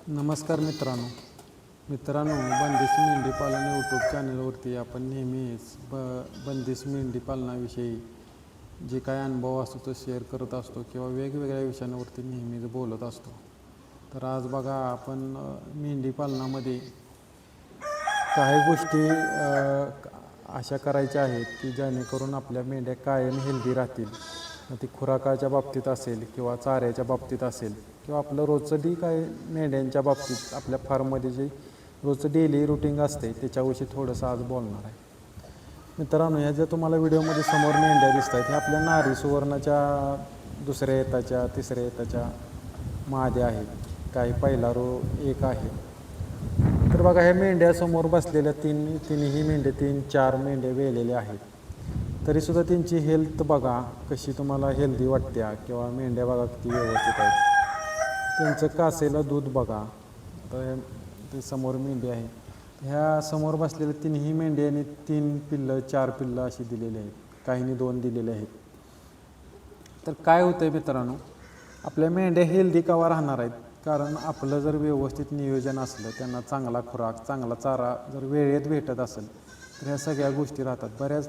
नमस्कार मित्रांनो बंदिस्त मेंढी पालन यूट्यूब चॅनलवरती आपण नेहमीच बंदिस्त मेंढी पालनाविषयी जे काय अनुभव असतो तो शेअर करत असतो किंवा वेगवेगळ्या विषयांवरती नेहमीच बोलत असतो. तर आज बघा आपण मेंढी पालनामध्ये काही गोष्टी अशा करायच्या आहेत की जेणेकरून आपल्या मेंढ्या कायम हेल्दी राहतील. मग ती खुराकाच्या बाबतीत असेल किंवा चाऱ्याच्या बाबतीत असेल किंवा आपलं रोजचं डी काय मेंढ्यांच्या बाबतीत आपल्या फार्ममध्ये जे रोजचं डेली रुटीन असते त्याच्याविषयी थोडंसं आज बोलणार आहे. मित्रांनो, ह्या ज्या तुम्हाला व्हिडिओमध्ये समोर मेंढ्या दिसत आहेत ह्या आपल्या नारी सुवर्णाच्या दुसऱ्या येताच्या तिसऱ्या येताच्या माद्या आहेत. काही पहिला रो एक आहे. तर बघा ह्या मेंढ्या समोर बसलेल्या तिन्ही मेंढ्या 3-4 मेंढ्या वेलेल्या आहेत. तरीसुद्धा त्यांची हेल्थ बघा कशी तुम्हाला हेल्दी वाटत्या किंवा मेंढ्या बघा किती व्यवस्थित आहेत. त्यांचं कासेला दूध बघा. तर ते समोर मेंढी आहे. ह्या समोर बसलेल्या तिन्ही मेंढ्यांनी 3 पिल्लं 4 पिल्लं अशी दिलेली आहेत. काहींनी 2 दिलेले आहेत. तर काय होतं आहे मित्रांनो, आपल्या मेंढ्या हेल्दी कवा राहणार आहेत कारण आपलं जर व्यवस्थित नियोजन असलं, त्यांना चांगला खुराक चांगला चारा जर वेळेत भेटत असेल तर ह्या सगळ्या गोष्टी राहतात. बऱ्याच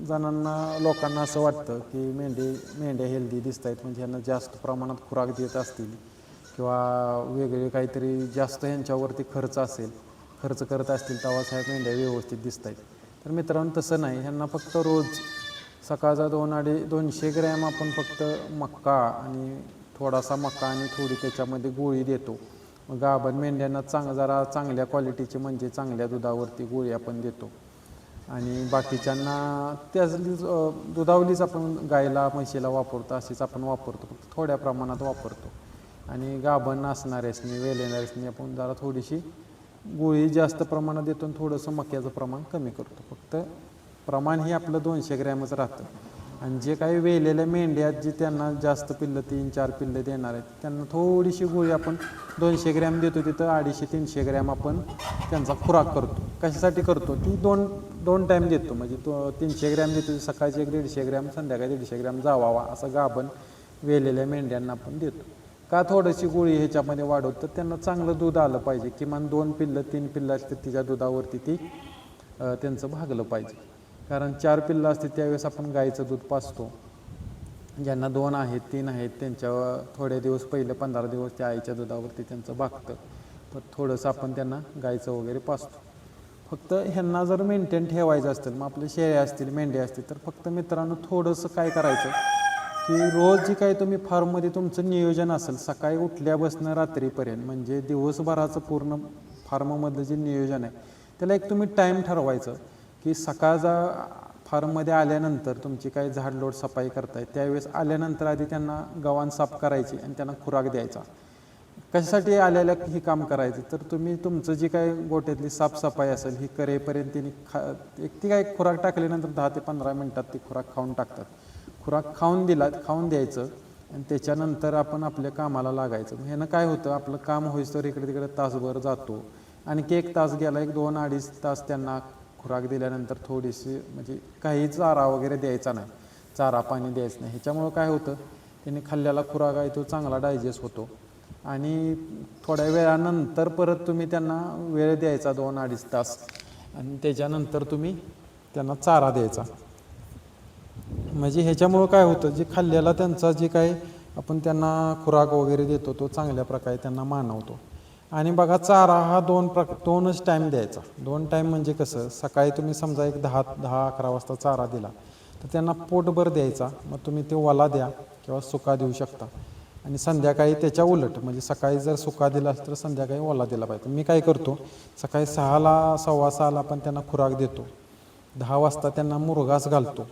जणांना लोकांना असं वाटतं की मेंढ्या हेल्दी दिसत आहेत म्हणजे ह्यांना जास्त प्रमाणात खुराक देत असतील किंवा वेगळे काहीतरी जास्त ह्यांच्यावरती खर्च करत असतील तेव्हाच ह्या मेंढ्या व्यवस्थित दिसत आहेत. तर मित्रांनो तसं नाही. ह्यांना फक्त रोज सकाळचा 200 ग्रॅम आपण फक्त मक्का आणि थोडासा मक्का आणि थोडी त्याच्यामध्ये गोळी देतो. मग गाभण मेंढ्यांना जरा चांगल्या क्वालिटीची म्हणजे चांगल्या दुधावरती गोळी आपण देतो आणि बाकीच्यांना त्याच दुधावलीच आपण गायला म्हशीला वापरतो अशीच आपण वापरतो, फक्त थोड्या प्रमाणात वापरतो. आणि गाभण असणाऱ्यासनी वेलेणाऱ्यासनी आपण जरा थोडीशी गोळी जास्त प्रमाणात देतो आणि थोडंसं मक्याचं प्रमाण कमी करतो. फक्त प्रमाण हे आपलं 200 ग्रॅमच राहतं. आणि जे काही वेलेल्या मेंढ्या आहेत जी त्यांना जास्त पिल्लं 3-4 पिल्लं देणार आहेत त्यांना थोडीशी गोळी आपण 200 ग्रॅम देतो, तिथं 250-300 ग्रॅम आपण त्यांचा खुराक करतो. कशासाठी करतो ती दोन टाईम देतो. म्हणजे 300 ग्रॅम देतो, सकाळची 150 ग्रॅम संध्याकाळी 150 ग्रॅम जावावा असं गाभण वेलेल्या मेंढ्यांना आपण देतो. का थोडीशी गोळी ह्याच्यामध्ये वाढवतो तर त्यांना चांगलं दूध आलं पाहिजे. किमान 2 पिल्लं 3 पिल्लं असते तिच्या दुधावरती ती त्यांचं भागलं पाहिजे. कारण 4 पिल्लं असते त्यावेळेस आपण गाईचं दूध पाजतो. ज्यांना 2 आहेत 3 आहेत त्यांच्या थोडे दिवस पहिले 15 दिवस त्या आईच्या दुधावरती त्यांचं भागतं. तर थोडंसं आपण त्यांना गाईचं वगैरे पाजतो. फक्त ह्यांना जर मेंटेन ठेवायचं असतील मग आपले शेळ्या असतील मेंढ्या असतील तर फक्त मित्रांनो थोडंसं काय करायचं की रोज जी काही तुम्ही फार्ममध्ये तुमचं नियोजन असेल सकाळी उठल्यापासून रात्रीपर्यंत म्हणजे दिवसभराचं पूर्ण फार्ममधलं जे नियोजन आहे त्याला एक तुम्ही टाईम ठरवायचं की सकाळचा फार्ममध्ये आल्यानंतर तुमची काही झाडलोट सफाई करताय त्यावेळेस आल्यानंतर आधी त्यांना गव्हाण साफ करायची आणि त्यांना खुराक द्यायचा. कशासाठी आल्याला ही काम करायचं तर तुम्ही तुमचं जी काही गोठ्यातली साफसफाई असेल ही करेपर्यंत तिने ती काय खुराक टाकल्यानंतर 10 ते 15 मिनटात ती खुराक खाऊन टाकतात. खुराक खाऊन द्यायचं आणि त्याच्यानंतर आपण आपल्या कामाला लागायचं. ह्यानं काय होतं आपलं काम होईस्तोवर इकडे तिकडे तासभर जातो. आणखी 1 तास गेला 1-2-2.5 तास त्यांना खुराक दिल्यानंतर थोडीशी म्हणजे काही चारा वगैरे द्यायचा नाही, चारा पाणी द्यायचं नाही. ह्याच्यामुळं काय होतं त्यांनी खाल्ल्याला खुराक आहे तो चांगला डायजेस्ट होतो आणि थोड्या वेळानंतर परत तुम्ही त्यांना वेळ द्यायचा 2-2.5 तास आणि त्याच्यानंतर तुम्ही त्यांना चारा द्यायचा. म्हणजे ह्याच्यामुळं काय होतं जे खाल्ल्याला त्यांचा जे काही आपण त्यांना खुराक वगैरे देतो तो चांगल्या प्रकारे त्यांना मानवतो. आणि बघा चारा हा 2च टाईम द्यायचा. 2 टाईम म्हणजे कसं सकाळी तुम्ही समजा एक 10-11 वाजता चारा दिला तर त्यांना पोटभर द्यायचा. मग तुम्ही ते ओला द्या किंवा सुका देऊ शकता. आणि संध्याकाळी त्याच्या उलट म्हणजे सकाळी जर सुका दिला तर संध्याकाळी ओला दिला पाहिजे. मी काय करतो सकाळी 6ला 6:15ला पण त्यांना खुराक देतो. 10 वाजता त्यांना मुरघास घालतो.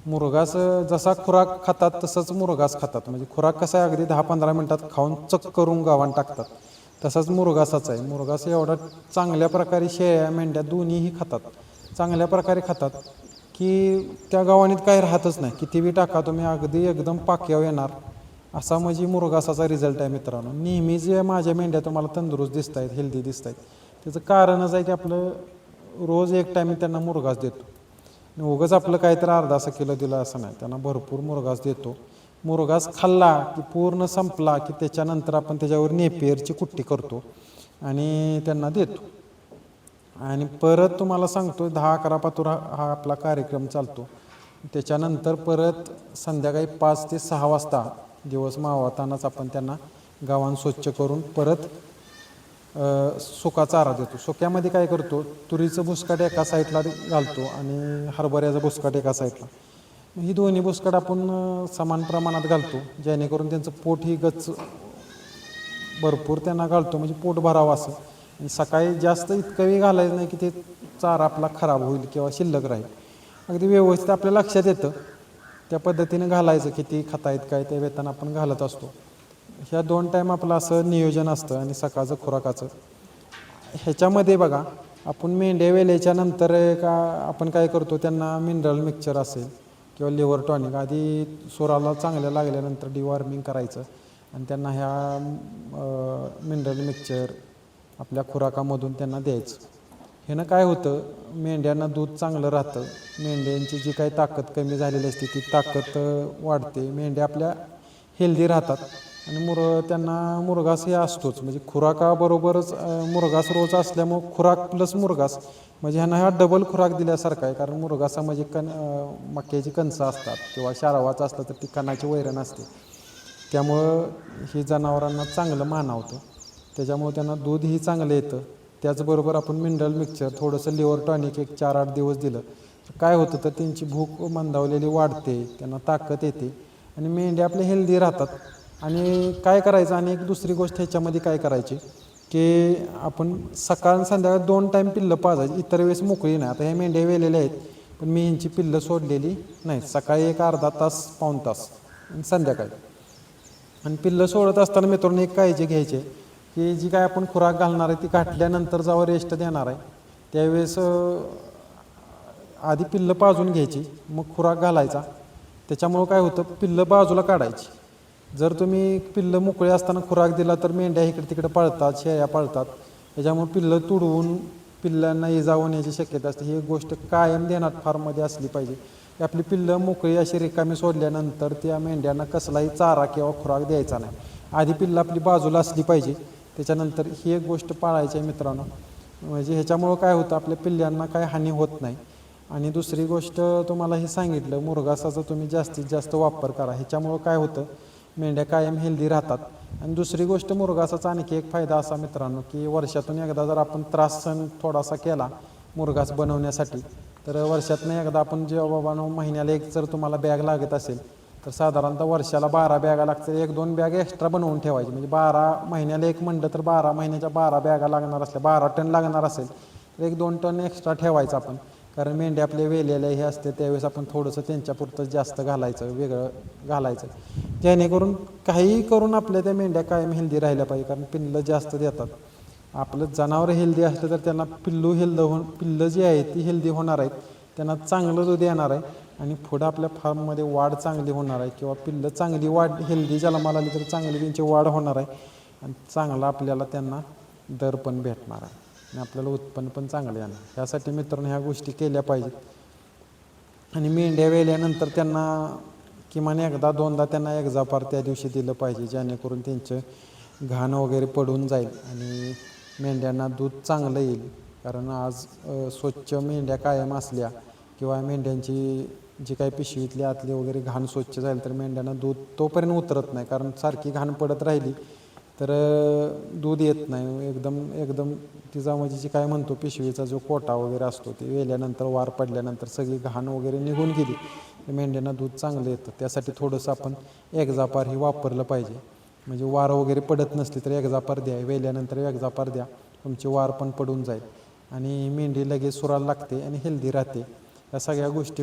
मुरघास जसा खुराक खातात तसंच मुरघास खातात. म्हणजे खुराक कसा आहे अगदी 10-15 मिनटात खाऊन चक करून गावाण टाकतात. तसाच मुरघासाचा आहे. मुरघास एवढा चांगल्या प्रकारे शेळ्या मेंढ्या दोन्हीही खातात. चांगल्या प्रकारे खातात की त्या गावाणीत काही राहतच नाही. कितीही टाका तुम्ही अगदी एकदम पाक्यावर येणार असा म्हणजे मुरघासाचा रिझल्ट आहे मित्रांनो. नेहमी जे माझ्या मेंढ्या तुम्हाला तंदुरुस्त दिसत आहेत हेल्दी दिसत आहेत त्याचं कारणच आहे की आपलं रोज 1 टाईम त्यांना मुरघास देतो. उगाच आपलं काहीतरी अर्धा किलो दिलं असं नाही. त्यांना भरपूर मुरघास देतो. मुरघास खाल्ला की पूर्ण संपला की त्याच्यानंतर आपण त्याच्यावर नेपियरची कुट्टी करतो. आणि त्यांना देतो. आणि परत तुम्हाला सांगतो 10-11 पातूर हा आपला कार्यक्रम चालतो. त्याच्यानंतर परत संध्याकाळी 5 ते 6 वाजता दिवस मावळतानाच आपण त्यांना गावान स्वच्छ करून परत सुका चारा देतो. सुक्यामध्ये काय करतो, तुरीचं भुसकाट एका साईडला घालतो आणि हरभऱ्याचं भुसकाट एका साईडला. ही दोन्ही भुसकाट आपण समान प्रमाणात घालतो, जेणेकरून त्यांचं पोट ही गच्च भरपूर त्यांना घालतो, म्हणजे पोट भरावं असं. आणि सकाळी जास्त इतकंही घालायचं नाही की ते चारा आपला खराब होईल किंवा शिल्लक राहील. अगदी व्यवस्थित आपल्या लक्षात येतं त्या पद्धतीने घालायचं, किती खातायत काय ते वेताना आपण घालत असतो. ह्या 2 टाईम आपलं असं नियोजन असतं. आणि सकाळचं खुराकाचं ह्याच्यामध्ये बघा, आपण मेंढ्या वेल्याच्या नंतर का आपण काय करतो, त्यांना मिनरल मिक्सचर असेल किंवा लिव्हर टॉनिक आधी स्वराला चांगलं लागल्यानंतर डिवॉर्मिंग करायचं आणि त्यांना ह्या मिनरल मिक्सचर आपल्या खुराकामधून त्यांना द्यायचं. ह्यानं काय होतं, मेंढ्यांना दूध चांगलं राहतं, मेंढ्यांची जी काही ताकद कमी झालेली असते ती ताकद वाढते, मेंढ्या आपल्या हेल्दी राहतात. आणि त्यांना मुरघास हे असतोच, म्हणजे खुराकाबरोबरच मुरघास रोज असल्यामुळं खुराक प्लस मुरघास म्हणजे ह्यांना हा डबल खुराक दिल्यासारखा आहे. कारण मुरघासा म्हणजे मक्याची कणसं असतात किंवा शारवाचं असलं तर ती कणाची वैरण असते, त्यामुळं ही जनावरांना चांगलं मानावतं, त्याच्यामुळे त्यांना दूधही चांगलं येतं. त्याचबरोबर आपण मिनरल मिक्सचर थोडंसं लिव्हर टॉनिक एक 4-8 दिवस दिलं तर काय होतं, तर त्यांची भूक मंदावलेली वाढते, त्यांना ताकद येते आणि मेंढ्या आपल्या हेल्दी राहतात. आणि काय करायचं, आणि एक दुसरी गोष्ट ह्याच्यामध्ये काय करायची की आपण सकाळ आणि संध्याकाळ 2 टाईम पिल्लं पाजायची, इतर वेळेस मोकळी नाही. आता ह्या मेंढ्या वेलेल्या आहेत पण मी ह्यांची पिल्लं सोडलेली नाहीत. सकाळी एक अर्धा तास पाऊण तास आणि संध्याकाळी. आणि पिल्लं सोडत असताना मित्रांनो एक काळजी घ्यायची की जी काय आपण खुराक घालणार आहे ती घातल्यानंतर जेव्हा रेस्ट देणार आहे त्यावेळेस आधी पिल्लं पाजून घ्यायची, मग खुराक घालायचा. त्याच्यामुळं काय होतं, पिल्लं बाजूला काढायची. जर तुम्ही पिल्लं मोकळे असताना खुराक दिला तर मेंढ्या इकडे तिकडे पळतात, शेळ्या पळतात, त्याच्यामुळे पिल्लं तुडवून पिल्लांना इजा होण्याची शक्यता असते. ही गोष्ट कायम ध्यानात फार्ममध्ये असली पाहिजे की आपली पिल्लं मोकळी अशी रिकामी सोडल्यानंतर त्या मेंढ्यांना कसलाही चारा किंवा खुराक द्यायचा नाही. आधी पिल्लं आपली बाजूला असली पाहिजे, त्याच्यानंतर ही एक गोष्ट पाळायची आहे मित्रांनो. म्हणजे ह्याच्यामुळं काय होतं, आपल्या पिल्ल्यांना काय हानी होत नाही. आणि दुसरी गोष्ट तुम्हाला हे सांगितलं, मुरघासाचा तुम्ही जास्तीत जास्त वापर करा, ह्याच्यामुळं काय होतं, मेंढ्या कायम हेल्दी राहतात. आणि दुसरी गोष्ट मुरघासाचा आणखी एक फायदा असा मित्रांनो की वर्षातून एकदा जर आपण त्रास सहन थोडासा केला मुरघास बनवण्यासाठी, तर वर्षातून एकदा आपण जेव्हा बाबांनो महिन्याला एक जर तुम्हाला बॅग लागत असेल तर साधारणतः वर्षाला 12 बॅगा लागतात, 1-2 बॅग एक्स्ट्रा बनवून ठेवायची. म्हणजे 12 महिन्याला एक म्हणलं तर 12 महिन्याच्या 12 बॅगा लागणार असल्या, 12 टन लागणार असेल तर 1-2 टन एक्स्ट्रा ठेवायचं आपण. कारण मेंढ्या आपले वेलेले हे असते त्यावेळेस आपण थोडंसं त्यांच्यापुरतं जास्त घालायचं, वेगळं घालायचं, जेणेकरून काहीही करून आपल्या त्या मेंढ्या कायम हेल्दी राहिल्या पाहिजे. कारण पिल्लं जास्त देतात. आपलं जनावर हेल्दी असलं तर त्यांना पिल्लं जी आहेत ती हेल्दी होणार आहेत, त्यांना चांगलं दूध येणार आहे आणि पुढं आपल्या फार्ममध्ये वाढ चांगली होणार आहे किंवा पिल्लं चांगली वाढ हेल्दी जन्माला आली तर चांगली त्यांची वाढ होणार आहे आणि चांगला आपल्याला त्यांना दर पण भेटणार आहे आणि आपल्याला उत्पन्न पण चांगलं येणार. ह्यासाठी मित्रांनो ह्या गोष्टी केल्या पाहिजेत. आणि मेंढ्या वेल्यानंतर त्यांना किमान 1-2दा त्यांना एक्झापार त्या दिवशी दिलं पाहिजे, जेणेकरून त्यांचं घाण वगैरे पडून जाईल आणि मेंढ्यांना दूध चांगलं येईल. कारण आज स्वच्छ मेंढ्या कायम असल्या किंवा मेंढ्यांची जी काही पिशवीतली आतली वगैरे घाण स्वच्छ झाली तर मेंढ्यांना दूध तोपर्यंत उतरत नाही. कारण सारखी घाण पडत राहिली तर दूध येत नाही. एकदम तिचा म्हणजे जी काय म्हणतो पिशवीचा जो कोटा वगैरे असतो ते वेल्यानंतर वार पडल्यानंतर सगळी घाण वगैरे निघून गेली तर मेंढ्यांना दूध चांगलं येतं. त्यासाठी थोडंसं आपण एक्झापार हे वापरलं पाहिजे. म्हणजे वार वगैरे पडत नसली तर एक्झापार द्या, वेल्यानंतर एक्झापार द्या, तुमची वार पण पडून जाईल आणि मेंढी लगेच सुराला लागते आणि हेल्दी राहते. या सगळ्या गोष्टी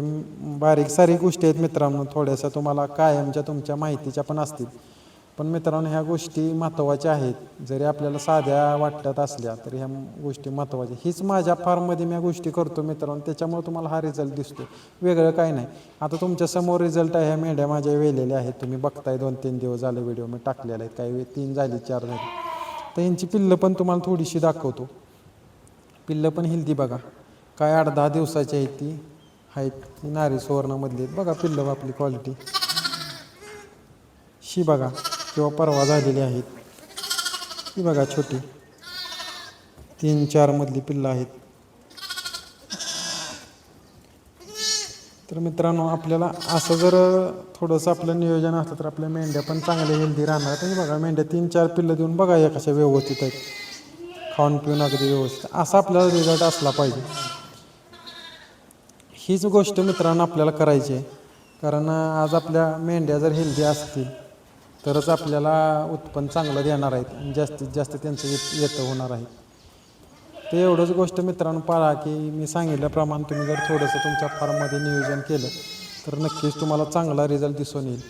बारीक सारीक गोष्टी आहेत मित्रांनो, थोड्याशा तुम्हाला कायमच्या तुमच्या माहितीच्या पण असतील, पण मित्रांनो ह्या गोष्टी महत्त्वाच्या आहेत. जरी आपल्याला साध्या वाटत असल्या तरी ह्या गोष्टी महत्त्वाच्या. हीच माझ्या फार्ममध्ये मी गोष्टी करतो मित्रांनो, त्याच्यामुळे तुम्हाला हा रिझल्ट दिसतो, वेगळं काही नाही. आता तुमच्या समोर रिझल्ट आहे, ह्या मेंढ्या माझ्या वेलेल्या आहेत, तुम्ही बघताय. 2-3 दिवस झाले व्हिडिओ मी टाकलेला आहे, काही 3 झाली 4 झाली. तर यांची पिल्लं पण तुम्हाला थोडीशी दाखवतो. पिल्लं पण हेल्दी बघा, काय 8-10 दिवसाची आहेत ती आहेत, नारी सुवर्णामधली आहेत बघा पिल्लं. आपली क्वालिटी शी बघा, किंवा परवा झालेली आहेत ही बघा छोटी. 3-4 मधली पिल्लं आहेत. तर मित्रांनो, आपल्याला असं जर थोडंसं आपलं नियोजन असलं तर आपल्या मेंढ्या पण चांगल्या हेल्दी राहणार. तर बघा, मेंढ्या 3-4 पिल्लं देऊन बघा या कशा व्यवस्थित आहेत, खाऊन पिऊन अगदी व्यवस्थित. असा आपल्याला रिझल्ट असला पाहिजे. हीच गोष्ट मित्रांनो आपल्याला करायची आहे. कारण आज आपल्या मेंढ्या जर हेल्दी असतील तरच आपल्याला उत्पन्न चांगलं देणार आहेत आणि जास्तीत जास्त त्यांचं येतं होणार आहे. तर एवढंच गोष्ट मित्रांनो पाळा, की मी सांगितल्याप्रमाणे तुम्ही जर थोडंसं तुमच्या फार्ममध्ये नियोजन केलं तर नक्कीच तुम्हाला चांगला रिझल्ट दिसून येईल.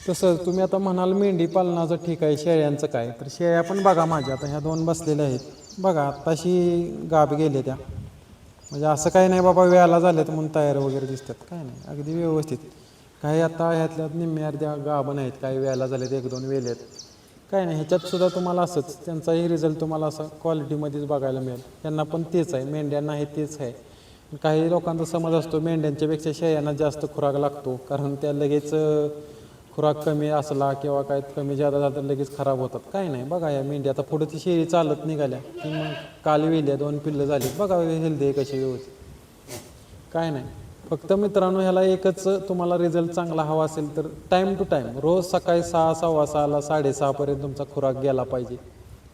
तसं तुम्ही आता म्हणाल मेंढी पालनाचं ठीक आहे, शेळ्यांचं काय? तर शेळ्या पण बघा माझ्या आता ह्या 2 बसलेल्या आहेत. बघा आत्ताशी गाभ गेले त्या. म्हणजे असं काही नाही बाबा वेळाला झाल्यात म्हणून तयार वगैरे दिसतात, काय नाही, अगदी व्यवस्थित. काही आता ह्यातल्या निम्म्या अर्ध्या गाभण आहेत, काही वेळाला झालेत, 1-2 वेलेत, काय नाही. ह्याच्यात सुद्धा तुम्हाला असंच त्यांचाही रिझल्ट तुम्हाला असं क्वालिटीमध्येच बघायला मिळेल. त्यांना पण तेच आहे, मेंढ्यांना हे तेच आहे. काही लोकांचा समज असतो मेंढ्यांच्यापेक्षा शेळ्यांना जास्त खुराक लागतो, कारण त्या लगेच खुराक कमी असला किंवा काय कमी जादा झालं तर लगेच खराब होतात. काय नाही, बघा या मेंढी आता पुढे ती शेळी चालत निघाल्या की मग काल वेल्या 2 पिल्लं झाली, बघा हेल्दी आहे कशी व्यवस्थित. काय नाही, फक्त मित्रांनो ह्याला एकच तुम्हाला रिझल्ट चांगला हवा असेल तर टाईम टू टाईम रोज सकाळी 6, 6:15ला 6:30पर्यंत तुमचा खुराक गेला पाहिजे.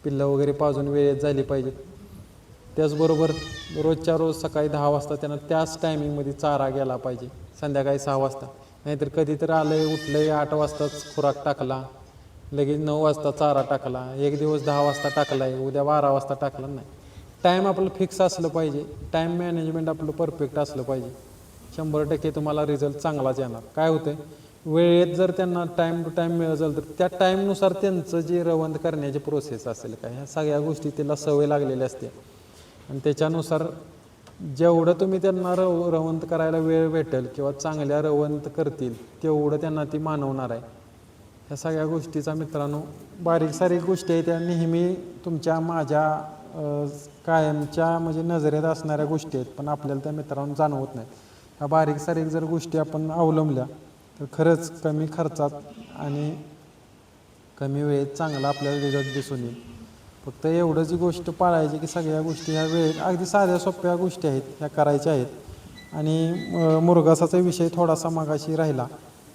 पिल्लं वगैरे पाजून वेळेत झाली पाहिजेत. त्याचबरोबर रोजच्या रोज सकाळी 10 वाजता त्यांना त्याच टायमिंगमध्ये चारा गेला पाहिजे, संध्याकाळी 6 वाजता. नाहीतर कधी तर आलंय उठलंय 8 वाजताच खुराक टाकला, लगेच 9 वाजता चारा टाकला, एक दिवस 10 वाजता टाकलाय, उद्या 12 वाजता टाकला. नाही, टाईम आपलं फिक्स असलं पाहिजे, टाईम मॅनेजमेंट आपलं परफेक्ट असलं पाहिजे. 100% तुम्हाला रिझल्ट चांगलाच येणार. काय होतं वेळेत जर त्यांना टाईम टू टाईम मिळत असेल तर त्या टाईमनुसार त्यांचं जे रवंथ करण्याची प्रोसेस असेल काय, ह्या सगळ्या गोष्टी त्याला सवय लागलेली असते आणि त्याच्यानुसार जेवढं तुम्ही त्यांना रवंथ करायला वेळ भेटेल किंवा चांगल्या रवंथ करतील तेवढं त्यांना ती मानवणार आहे. ह्या सगळ्या गोष्टीचा मित्रांनो बारीक सारीक गोष्टी आहेत, त्या नेहमी तुमच्या माझ्या कायमच्या म्हणजे नजरेत असणाऱ्या गोष्टी आहेत, पण आपल्याला त्या मित्रांनो जाणवत नाही. ह्या बारीक सारीक जर गोष्टी आपण अवलंबल्या तर खरंच कमी खर्चात आणि कमी वेळेत चांगला आपल्याला रिझल्ट दिसून येईल. फक्त एवढंच गोष्ट पाळायची की सगळ्या गोष्टी ह्या वेळेत अगदी साध्या सोप्या गोष्टी आहेत ह्या करायच्या आहेत. आणि मुरघासाचा विषय थोडासा मागाशी राहिला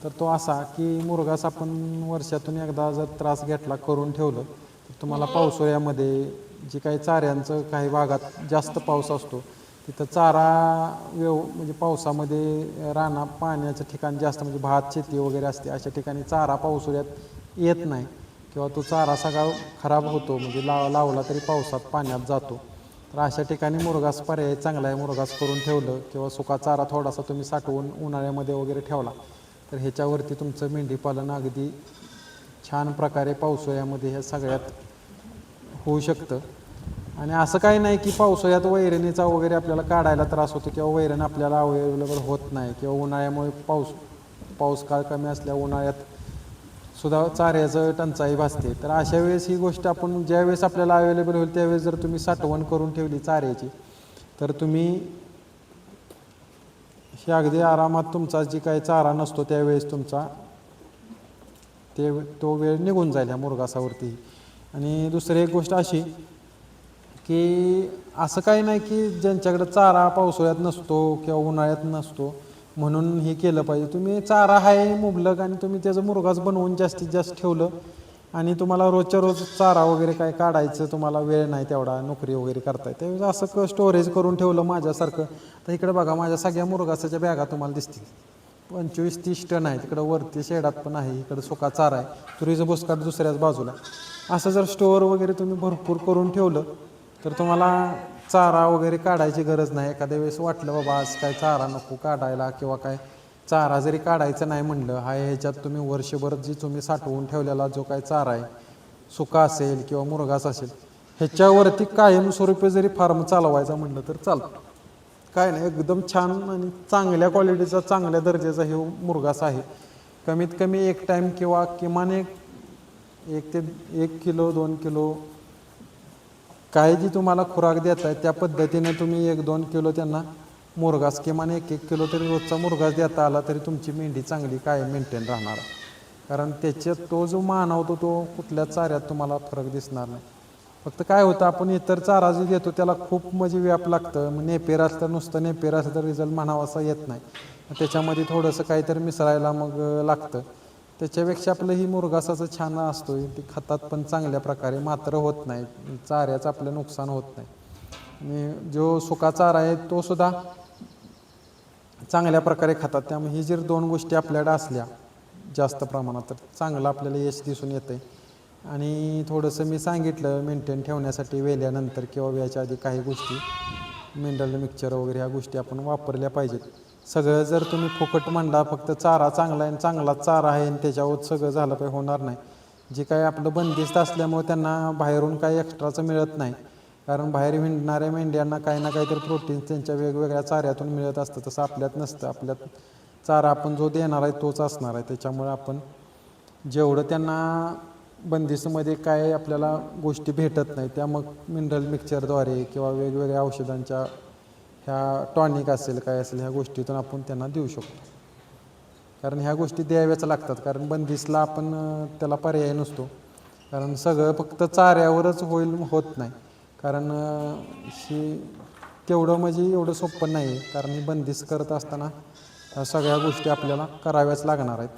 तर तो असा की मुरघास आपण वर्षातून एकदा जर त्रास घेतला करून ठेवलं तर तुम्हाला पावसाळ्यामध्ये जे काही चाऱ्यांचं काही भागात जास्त पाऊस असतो तिथं चारा म्हणजे पावसामध्ये राना पाण्याचं ठिकाण जास्त म्हणजे भात शेती वगैरे असते, अशा ठिकाणी चारा पावसाळ्यात येत नाही किंवा तो चारा सगळा खराब होतो, म्हणजे लावला तरी पावसात पाण्यात जातो. तर अशा ठिकाणी मुरघास पर्याय चांगला आहे. मुरघास करून ठेवलं किंवा सुका चारा थोडासा तुम्ही साठवून उन्हाळ्यामध्ये वगैरे ठेवला तर ह्याच्यावरती तुमचं मेंढीपालन अगदी छान प्रकारे पावसाळ्यामध्ये ह्या सगळ्यात होऊ शकतं. आणि असं काही नाही की पावसाळ्यात वैरणीचा वगैरे आपल्याला काढायला त्रास होतो किंवा वैरण आपल्याला अवेलेबल होत नाही किंवा उन्हाळ्यामुळे पाऊस काळ कमी असल्या उन्हाळ्यात सुद्धा चाऱ्याचं टंचाई भासते. तर अशा वेळेस ही गोष्ट आपण ज्यावेळेस आपल्याला अवेलेबल होईल त्यावेळेस जर तुम्ही साठवण करून ठेवली चाऱ्याची तर तुम्ही हे अगदी आरामात तुमचा जी काही चारा नसतो त्यावेळेस तुमचा तो वेळ निघून जाईल ह्या मुरघासावरती. आणि दुसरी एक गोष्ट अशी की असं काही नाही की ज्यांच्याकडे चारा पावसाळ्यात नसतो किंवा उन्हाळ्यात नसतो म्हणून हे केलं पाहिजे. तुम्ही चारा आहे मुबलक आणि तुम्ही त्याचं मुरघास बनवून जास्तीत जास्त ठेवलं आणि तुम्हाला रोजच्या रोज चारा वगैरे काय काढायचं तुम्हाला वेळ नाही तेवढा, नोकरी वगैरे करताय त्यावेळेस असं स्टोरेज करून ठेवलं माझ्यासारखं. तर इकडे बघा माझ्या सगळ्या मुरघासाच्या बॅगा तुम्हाला दिसतील, 25-30 टन आहे. तिकडं वरती शेडात पण आहे, इकडं सुका चारा आहे, तुरीचं बुसकाट दुसऱ्याच बाजूला. असं जर स्टोअर वगैरे तुम्ही भरपूर करून ठेवलं तर तुम्हाला चारा वगैरे काढायची गरज नाही. एखाद्या वेळेस वाटलं बाबा आज काय चारा नको काढायला किंवा काय चारा जरी काढायचं नाही म्हणलं ह्याच्यात तुम्ही वर्षभर जी तुम्ही साठवून ठेवलेला जो काय चारा आहे सुका असेल किंवा मुरघास असेल ह्याच्यावरती कायमस्वरूपी जरी फार्म चालवायचा म्हणलं तर चालतं. काय नाही, एकदम छान आणि चांगल्या क्वालिटीचा चांगल्या दर्जाचा हे मुरघास आहे. कमीत कमी एक टाईम किंवा किमान 1 किलो 2 किलो काय जी तुम्हाला खुराक देत आहे त्या पद्धतीने तुम्ही 1-2 किलो त्यांना मुरघास किमान 1-1 किलो तरी रोजचा मुरघास देता आला तरी तुमची मेंढी चांगली काय मेंटेन राहणार. कारण त्याच्यात तो जो मानवतो तो कुठल्या चाऱ्यात तुम्हाला फरक दिसणार नाही. फक्त काय होतं, आपण इतर चारा जे देतो त्याला खूप म्हणजे व्याप लागतं. मग नेपेर असतं, नुसतं नेपेर असतं तर रिझल्ट म्हणावा असा येत नाही. त्याच्यामध्ये थोडंसं काहीतरी मिसळायला मग लागतं. त्याच्यापेक्षा आपलं ही मुरघासाचं छान असतो, ते खातात पण चांगल्या प्रकारे, मात्र होत नाही, चाऱ्याचं आपलं नुकसान होत नाही. आणि जो सुका चारा आहे तो सुद्धा चांगल्या प्रकारे खातात. त्यामुळे ही जर दोन गोष्टी आपल्याकडे असल्या जास्त प्रमाणात तर चांगलं आपल्याला यश दिसून येतं आहे. आणि थोडंसं मी सांगितलं मेंटेन ठेवण्यासाठी वेल्यानंतर किंवा व्याच्या आधी काही गोष्टी मिनरल मिक्सचर वगैरे ह्या गोष्टी आपण वापरल्या पाहिजेत. सगळं जर तुम्ही फुकट म्हणला फक्त चारा चांगला आहे आणि चांगलाच चारा आहे आणि त्याच्यावर सगळं झालं पाहिजे होणार नाही. जे काही आपलं बंदिस्त असल्यामुळे त्यांना बाहेरून काही एक्स्ट्राचं मिळत नाही. कारण बाहेर हिंडणाऱ्या मेंढ्यांना काही ना काहीतरी प्रोटीन्स त्यांच्या वेगवेगळ्या चाऱ्यातून मिळत असतं. तसं आपल्यात नसतं. आपल्यात चारा आपण जो देणार आहे तोच असणार आहे. त्याच्यामुळे आपण जेवढं त्यांना बंदिस्तमध्ये काय आपल्याला गोष्टी भेटत नाही त्या मग मिनरल मिक्सचरद्वारे किंवा वेगवेगळ्या औषधांच्या ह्या टॉनिक असेल काय असेल ह्या गोष्टीतून आपण त्यांना देऊ शकतो. कारण ह्या गोष्टी द्याव्याच लागतात. कारण बंदिस्तला आपण त्याला पर्याय नसतो. कारण सगळं फक्त चाऱ्यावरच होत नाही. कारण ही तेवढं म्हणजे एवढं सोपं नाही आहे. कारण ही बंदिस्त करत असताना ह्या सगळ्या गोष्टी आपल्याला कराव्याच लागणार आहेत.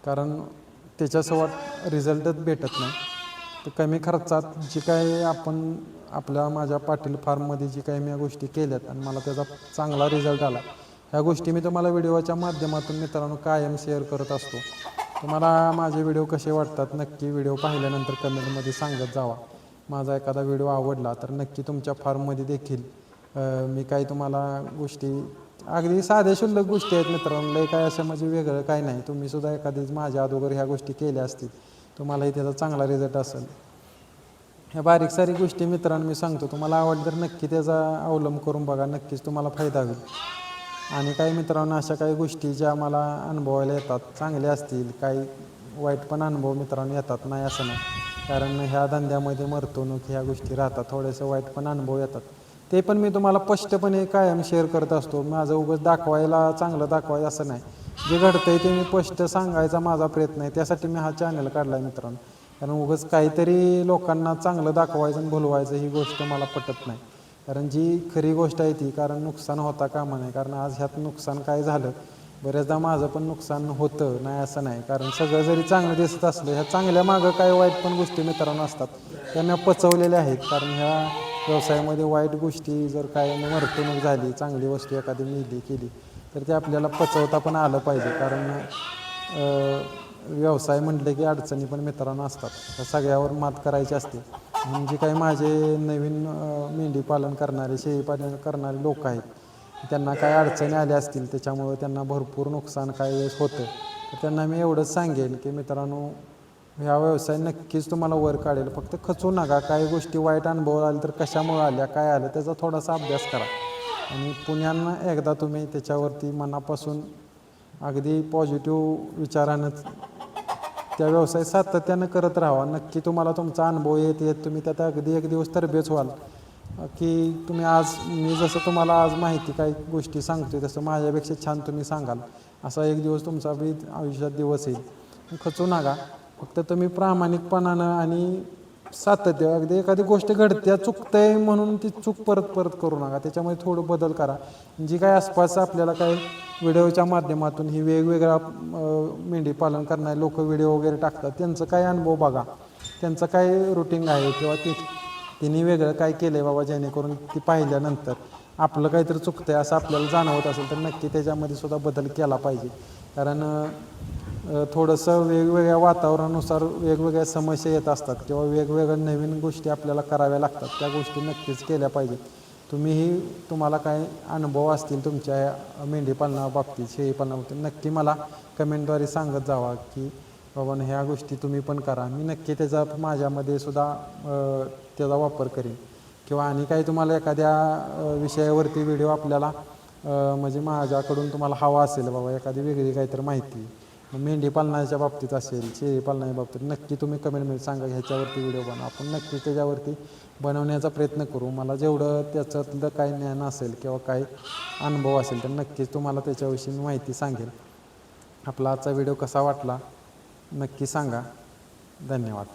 कारण त्याच्यासोबत रिझल्टच भेटत नाही. तर कमी खर्चात जी काय आपण माझ्या पाटील फार्ममध्ये जी काही मी या गोष्टी केल्यात आणि मला त्याचा चांगला रिझल्ट आला, ह्या गोष्टी मी तुम्हाला व्हिडिओच्या माध्यमातून मित्रांनो कायम शेअर करत असतो. तुम्हाला माझे व्हिडिओ कसे वाटतात नक्की व्हिडिओ पाहिल्यानंतर कमेंटमध्ये सांगत जावा. माझा एखादा व्हिडिओ आवडला तर नक्की तुमच्या फार्ममध्ये देखील मी काही तुम्हाला गोष्टी अगदी साध्या क्षुल्लक गोष्टी आहेत मित्रांनो, लय काय असं म्हणजे वेगळं काय नाही. तुम्हीसुद्धा एखादी माझ्या अगोदर ह्या गोष्टी केल्या असतील, तुम्हालाही त्याचा चांगला रिझल्ट असेल. ह्या बारीक सारीक गोष्टी मित्रांनो मी सांगतो, तुम्हाला आवडलं तर नक्की त्याचा अवलंब करून बघा, नक्कीच तुम्हाला फायदा होईल. आणि काही मित्रांनो अशा काही गोष्टी ज्या मला अनुभवायला येतात चांगल्या असतील, काही वाईट पण अनुभव मित्रांनो येतात, नाही असं नाही. कारण ह्या धंद्यामध्ये मरतवणूक ह्या गोष्टी राहतात, थोडेसे वाईट पण अनुभव येतात. ते पण मी तुम्हाला स्पष्टपणे कायम शेअर करत असतो. माझं उगाच दाखवायला चांगलं दाखवायचं असं नाही. जे घडतंय ते मी स्पष्ट सांगायचा माझा प्रयत्न आहे. त्यासाठी मी हा चॅनल काढला आहे मित्रांनो. कारण उगाच काहीतरी लोकांना चांगलं दाखवायचं आणि भुलवायचं ही गोष्ट मला पटत नाही. कारण जी खरी गोष्ट आहे ती, कारण नुकसान होता कामा नये. कारण आज ह्यात नुकसान काय झालं, बऱ्याचदा माझं पण नुकसान होतं, नाही असं नाही. कारण सगळं जरी चांगलं दिसत असलं, ह्या चांगल्या मागं काही वाईट पण गोष्टी मित्रांनो असतात, त्या मी पचवलेल्या आहेत. कारण ह्या व्यवसायामध्ये वाईट गोष्टी जर काय मरतवणूक झाली, चांगली वस्तू एखादी मिळली केली तर ते आपल्याला पचवता पण आलं पाहिजे. कारण व्यवसाय म्हटलं की अडचणी पण मित्रांनो असतात, त्या सगळ्यावर मात करायची असते. म्हणजे काही माझे नवीन मेंढी पालन करणारे शेळी पालन करणारे लोक आहेत, त्यांना काय अडचणी आल्या असतील त्याच्यामुळं त्यांना भरपूर नुकसान काही वेळेस होतं. तर त्यांना मी एवढंच सांगेन की मित्रांनो, ह्या व्यवसाय नक्कीच तुम्हाला वर काढेल. फक्त खचू नका. काही गोष्टी वाईट अनुभव आले तर कशामुळे आल्या, काय आलं, त्याचा थोडासा अभ्यास करा. आणि पुन्हा एकदा तुम्ही त्याच्यावरती मनापासून अगदी पॉझिटिव्ह विचारानंच त्या व्यवसाय सातत्यानं करत राहावा. नक्की तुम्हाला तुमचा अनुभव येत येत तुम्ही त्यात अगदी एक दिवस तरबेज व्हाल. की तुम्ही आज मी जसं तुम्हाला आज माहिती काही गोष्टी सांगतोय तसं माझ्यापेक्षा छान तुम्ही सांगाल, असा एक दिवस तुमचा बी आयुष्यात दिवस येईल. खचू नका. फक्त तुम्ही प्रामाणिकपणानं आणि सातत्य, अगदी एखादी गोष्ट घडते चुकतंय म्हणून ती चूक परत परत करू नका. त्याच्यामध्ये थोडं बदल करा. जी काही आसपास आपल्याला काही व्हिडिओच्या माध्यमातून ही वेगवेगळ्या मेंढी पालन करणारे लोक व्हिडिओ वगैरे टाकतात, त्यांचं काय अनुभव बघा, त्यांचं काय रुटीन आहे किंवा तिने वेगळं काय केलं आहे बाबा, जेणेकरून ती पाहिल्यानंतर आपलं काहीतरी चुकतं आहे असं आपल्याला जाणवत असेल तर नक्की त्याच्यामध्ये सुद्धा बदल केला पाहिजे. कारण थोडंसं वेगवेगळ्या वातावरणानुसार वेगवेगळ्या समस्या येत असतात किंवा वेगवेगळ्या नवीन गोष्टी आपल्याला कराव्या लागतात, त्या गोष्टी नक्कीच केल्या पाहिजेत. तुम्हीही तुम्हाला काय अनुभव असतील तुमच्या मेंढीपालनाबाबतीत शेळीपालनाबाबतीत नक्की मला कमेंटद्वारे सांगत जावा की बाबा ह्या गोष्टी तुम्ही पण करा. मी नक्की त्याचा माझ्यामध्ये सुद्धा त्याचा वापर करेन. किंवा आणि काही तुम्हाला एखाद्या विषयावरती व्हिडिओ आपल्याला म्हणजे माझ्याकडून तुम्हाला हवा असेल बाबा एखादी वेगळी काहीतरी माहिती, मेंढी पालनाच्या बाबतीत असेल, शेळी पालनाच्या बाबतीत, नक्की तुम्ही कमेंटमध्ये सांगा ह्याच्यावरती व्हिडिओ बनवा. आपण नक्की त्याच्यावरती बनवण्याचा प्रयत्न करू. मला जेवढं त्याच्यातलं काही ज्ञान असेल किंवा काही अनुभव असेल तर नक्कीच तुम्हाला त्याच्याविषयी माहिती सांगेल. आपला आजचा व्हिडिओ कसा वाटला नक्की सांगा. धन्यवाद.